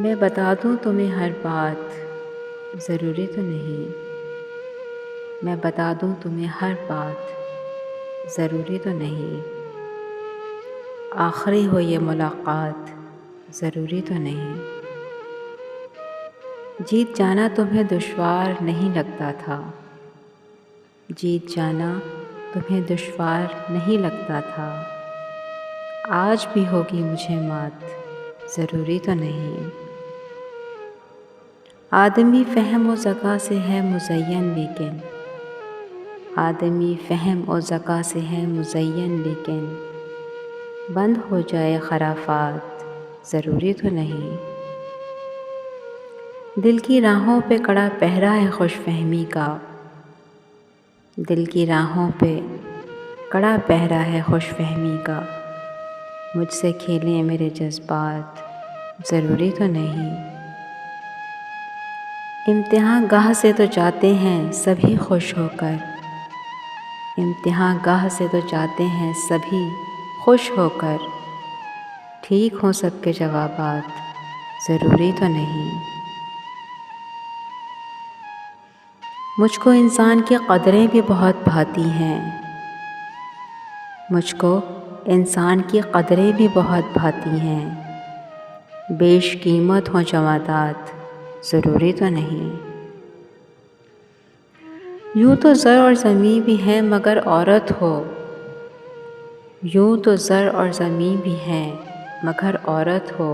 मैं बता दूँ तुम्हें हर बात, ज़रूरी तो नहीं। मैं बता दूँ तुम्हें हर बात, ज़रूरी तो नहीं। आखिरी हो ये मुलाकात, ज़रूरी तो नहीं। जीत जाना तुम्हें दुश्वार नहीं लगता था। जीत जाना तुम्हें दुश्वार नहीं लगता था। आज भी होगी मुझे मात, ज़रूरी तो नहीं। आदमी फ़हम और ज़का से है मुज़य्यन लेकिन, आदमी फ़हम और ज़का से है मुज़य्यन लेकिन, बंद हो जाए खराफात, ज़रूरी तो नहीं। दिल की राहों पे कड़ा पहरा है खुशफ़हमी का, दिल की राहों पे कड़ा पहरा है खुशफ़हमी का। मुझसे खेलें मेरे जज्बात, ज़रूरी तो नहीं। इम्तिहान गाह से तो जाते हैं सभी खुश होकर, इम्तिहान गाह से तो जाते हैं सभी खुश होकर। ठीक हों सबके जवाबात, ज़रूरी तो नहीं। मुझको इंसान की कदरें भी बहुत भाती हैं, मुझको इंसान की कदरें भी बहुत भाती हैं। बेशकीमत हों जवादात, ज़रूरी तो नहीं। यूँ तो ज़र और ज़मीं भी हैं मगर औरत हो, यूँ तो ज़र और ज़मीं भी हैं मगर औरत हो।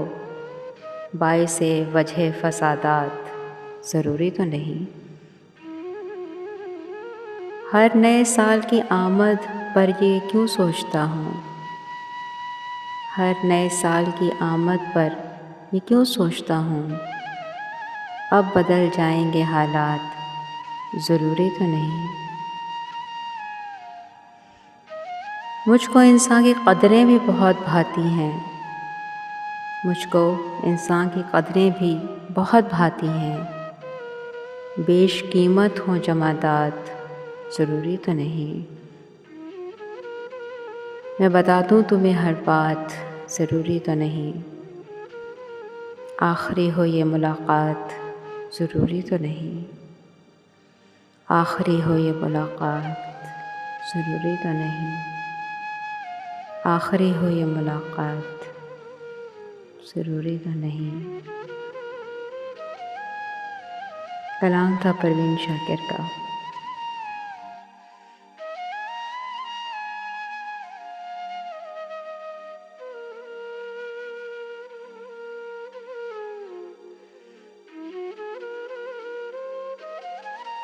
बाइसे वजह फ़सादात, ज़रूरी तो नहीं। हर नए साल की आमद पर ये क्यों सोचता हूँ, हर नए साल की आमद पर ये क्यों सोचता हूँ। अब बदल जाएंगे हालात, ज़रूरी तो नहीं। मुझको इंसान की कदरें भी बहुत भाती हैं, मुझको इंसान की कदरें भी बहुत भाती हैं। बेशकीमत हों जमादात, ज़रूरी तो नहीं। मैं बता दूँ तुम्हें हर बात, ज़रूरी तो नहीं। आखिरी हो ये मुलाकात, ज़रूरी तो नहीं। आखिरी हो ये मुलाकात, ज़रूरी तो नहीं। आखिरी हो ये मुलाकात, ज़रूरी तो नहीं। कलाम था परवीन शाकिर का।